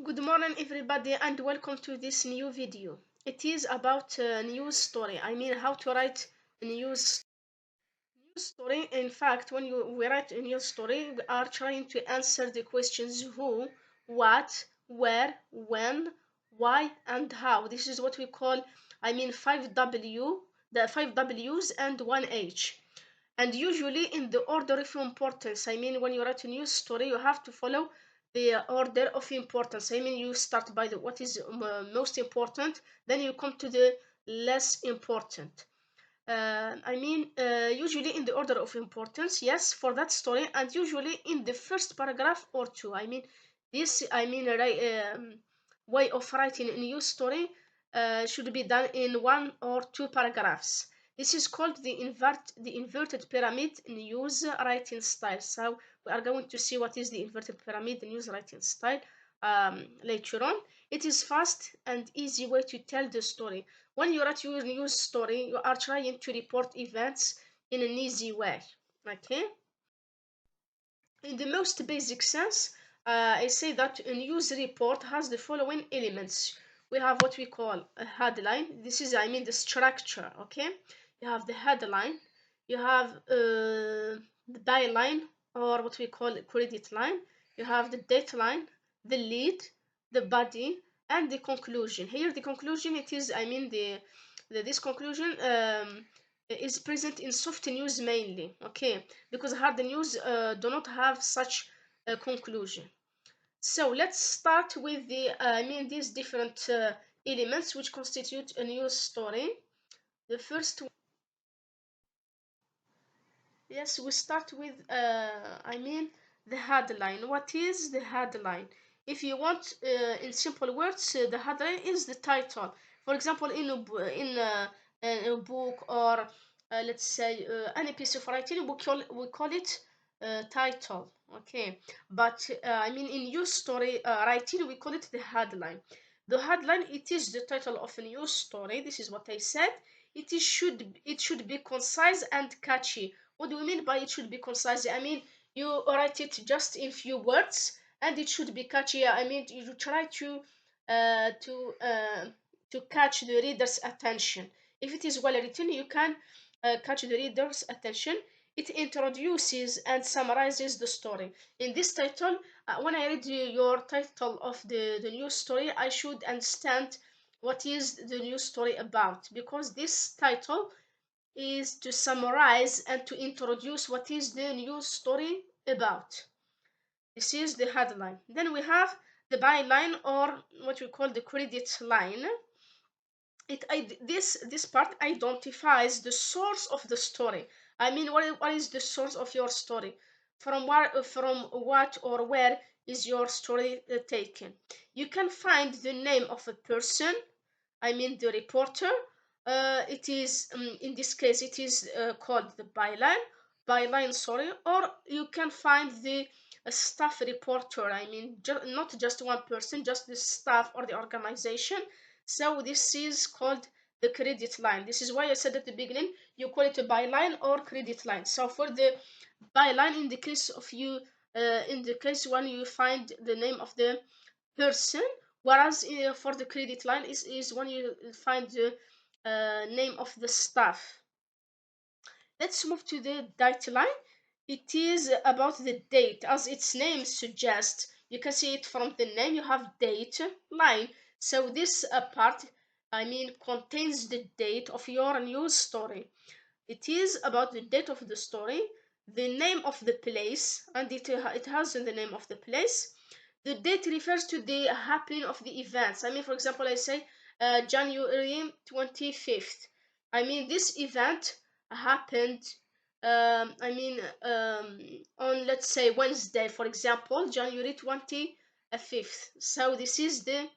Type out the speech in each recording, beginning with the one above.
Good morning, everybody, and welcome to this new video. It is about news story. I mean, how to write a news story. In fact, when we write a news story, we are trying to answer the questions who, what, where, when, why, and how. This is what we call, I mean, 5W, the 5Ws and 1H. And usually in the order of importance. I mean, when you write a news story, you have to follow the order of importance. I mean, you start by the what is most important, then you come to the less important. Usually in the order of importance, yes, for that story, and usually in the first paragraph or two. Way of writing a news story should be done in one or two paragraphs. This is called the inverted pyramid news writing style. So we are going to see what is the inverted pyramid news writing style later on. It is fast and easy way to tell the story. When you write your news story, you are trying to report events in an easy way. Okay? In the most basic sense, I say that a news report has the following elements. We have what we call a headline. This is, I mean, the structure. Okay? You have the headline. You have the byline, or what we call a credit line. You have the dateline, the lead, the body, and the conclusion. Here, the conclusion, it is, I mean, this conclusion is present in soft news mainly, okay, because hard news do not have such a conclusion. So let's start with these different elements which constitute a news story. The first one, yes, we start with the headline. What is the headline? If you want, in simple words, the headline is the title. For example, in a book, or let's say any piece of writing, we call it title. Okay, but in news story writing, we call it the headline. The headline, it is the title of a news story. This is what I said. It should be concise and catchy. What do we mean by it should be concise? I mean, you write it just in few words, and it should be catchy. I mean, you try uh, to uh, to catch the reader's attention. If it is well written, you can catch the reader's attention. It introduces and summarizes the story. In this title, when I read your title of the news story, I should understand what is the news story about, because this title is to summarize and to introduce what is the news story about. This is the headline. Then we have the byline, or what we call the credit line. This part identifies the source of the story. I mean, what is the source of your story? From what or where is your story taken? You can find the name of a person, I mean the reporter. It is in this case it is called the byline, sorry, or you can find the staff reporter. I mean, not just one person, just the staff or the organization. So this is called the credit line. This is why I said at the beginning you call it a byline or credit line. So for the byline, in the case of you, in the case when you find the name of the person, whereas for the credit line is when you find the name of the staff. Let's move to the date line. It is about the date, as its name suggests. You can see it from the name. You have date line. So this part, I mean, contains the date of your news story. It is about the date of the story, the name of the place, and it has the name of the place. The date refers to the happening of the events. I mean, for example, I say January 25th. I mean, this event happened, on, let's say, Wednesday, for example, January 25th. So this is the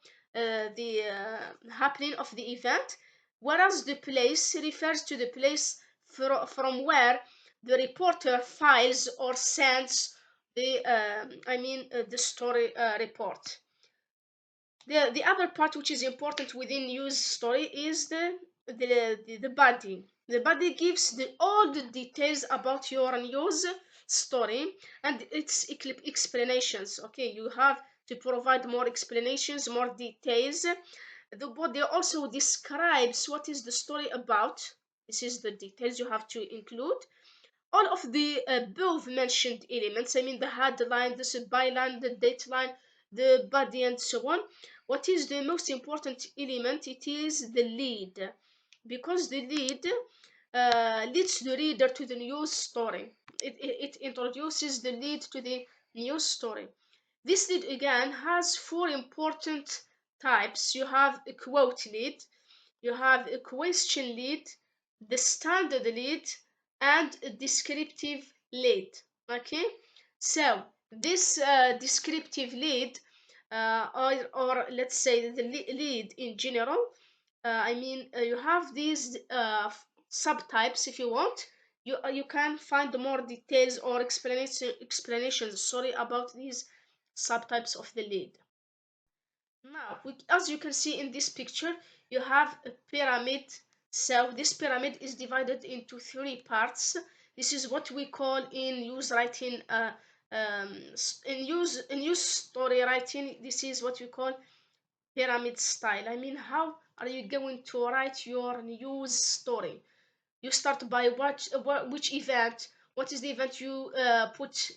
happening of the event, whereas the place refers to the place from where the reporter files or sends the story report. The other part which is important within news story is the body. The body gives all the details about your news story and its explanations. Okay, you have to provide more explanations, more details. The body also describes what is the story about. This is the details you have to include. All of the above mentioned elements, I mean the headline, the byline, the dateline, the body, and so on. What is the most important element? It is the lead, because the lead leads the reader to the news story. It introduces the lead to the news story. This lead again has four important types. You have a quote lead, you have a question lead, the standard lead, and a descriptive lead. Okay, so this descriptive lead, or let's say the lead in general, I mean, you have these subtypes. If you want, you can find more details or explanations, sorry, about these subtypes of the lead. Now, as you can see in this picture, you have a pyramid. So this pyramid is divided into three parts. This is what we call in news writing, in news story writing. This is what we call pyramid style. I mean, how are you going to write your news story? You start by which event? What is the event you put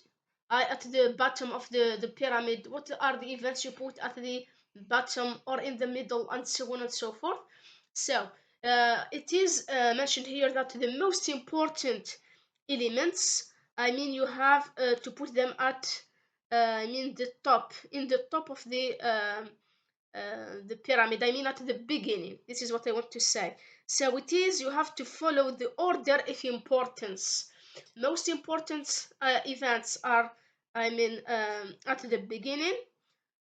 at the bottom of the pyramid? What are the events you put at the bottom or in the middle, and so on and so forth? So it is mentioned here that the most important elements, I mean, you have to put them at I mean the top, in the top of the pyramid, I mean at the beginning. This is what I want to say. So it is, you have to follow the order of importance. Most important events are, I mean, at the beginning,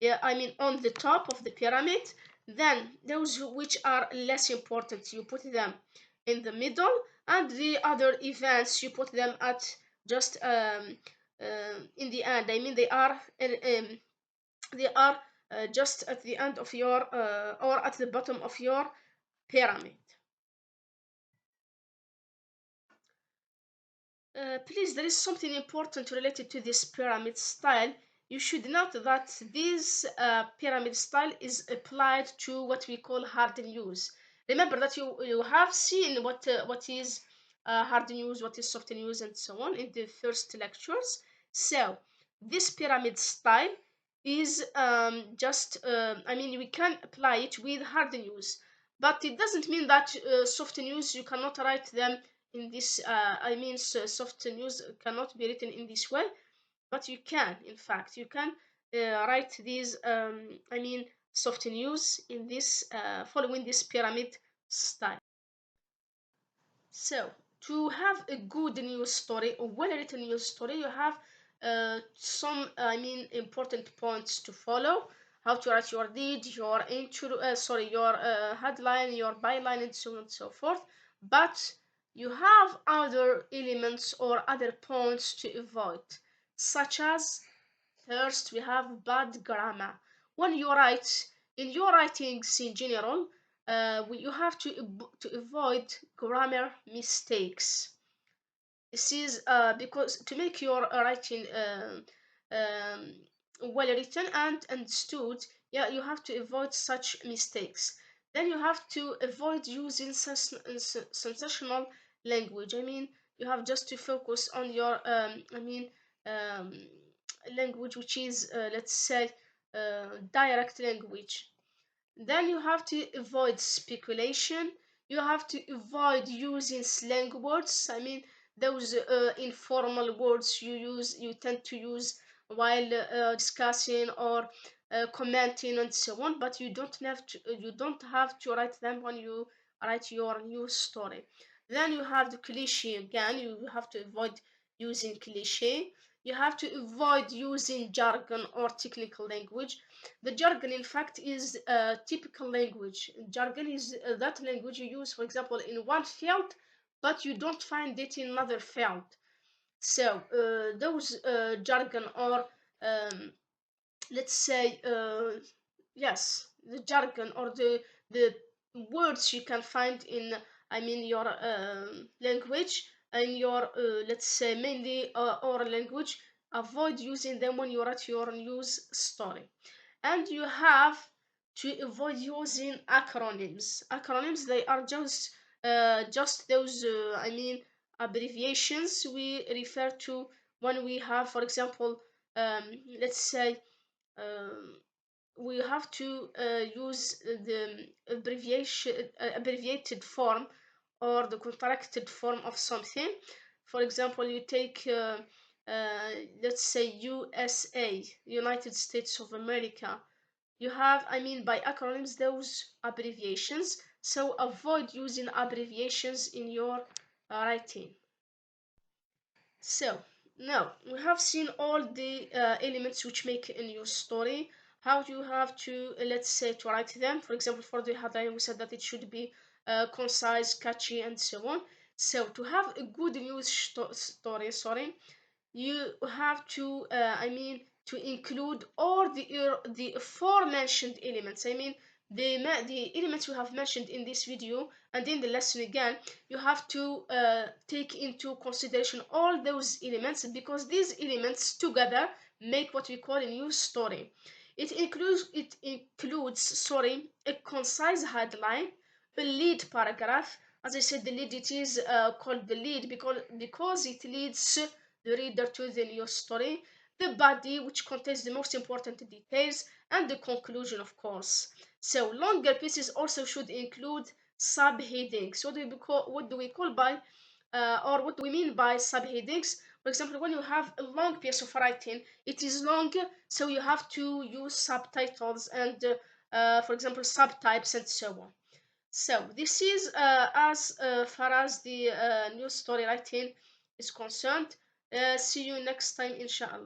yeah, I mean on the top of the pyramid. Then those which are less important, you put them in the middle, and the other events you put them at just in the end. I mean they are just at the end of your or at the bottom of your pyramid. Please, there is something important related to this pyramid style. You should note that this pyramid style is applied to what we call hard news. Remember that you have seen what is hard news, what is soft news, and so on in the first lectures. So this pyramid style is just I mean, we can apply it with hard news, but it doesn't mean that soft news you cannot write them in this I mean, soft news cannot be written in this way, but you can, in fact you can write these I mean soft news in this following this pyramid style. So to have a good news story, a well written news story, you have some I mean important points to follow: how to write your lead, your intro, sorry, your headline, your byline, and so on and so forth. But you have other elements or other points to avoid, such as, first, we have bad grammar. When you write, in your writings in general, you have to avoid grammar mistakes. This is because to make your writing well written and understood, yeah, you have to avoid such mistakes. Then you have to avoid using sensational language. I mean, you have just to focus on your I mean um, language which is let's say direct language. Then you have to avoid speculation. You have to avoid using slang words. I mean, those informal words you tend to use while discussing or commenting and so on. But you don't have to write them when you write your news story. Then you have the cliche again. You have to avoid using cliche. You have to avoid using jargon or technical language. The jargon, in fact, is typical language. Jargon is that language you use, for example, in one field, but you don't find it in another field. So those jargon or let's say yes, the jargon or the words you can find in I mean your language, in your let's say mainly oral language, avoid using them when you write your news story. And you have to avoid using acronyms. Acronyms, they are just those abbreviations we refer to when we have, for example, um, let's say, um, we have to use the abbreviated form or the contracted form of something. For example, you take uh, let's say USA, United States of America. You have, by acronyms, those abbreviations. So avoid using abbreviations in your writing. So now we have seen all the elements which make a new story. How you have to, let's say, to write them. For example, for the headline, we said that it should be concise, catchy, and so on. So to have a good news story, sorry, you have to to include all the aforementioned elements. The elements we have mentioned in this video and in the lesson again. You have to take into consideration all those elements, because these elements together make what we call a news story. It includes sorry, a concise headline, a lead paragraph. As I said, the lead, it is called the lead because it leads the reader to the news story, the body, which contains the most important details, and the conclusion, of course. So longer pieces also should include subheadings. What do we call by or what do we mean by subheadings? For example, when you have a long piece of writing, it is long, so you have to use subtitles and, for example, subtypes and so on. So this is as far as the news story writing is concerned. See you next time, inshallah.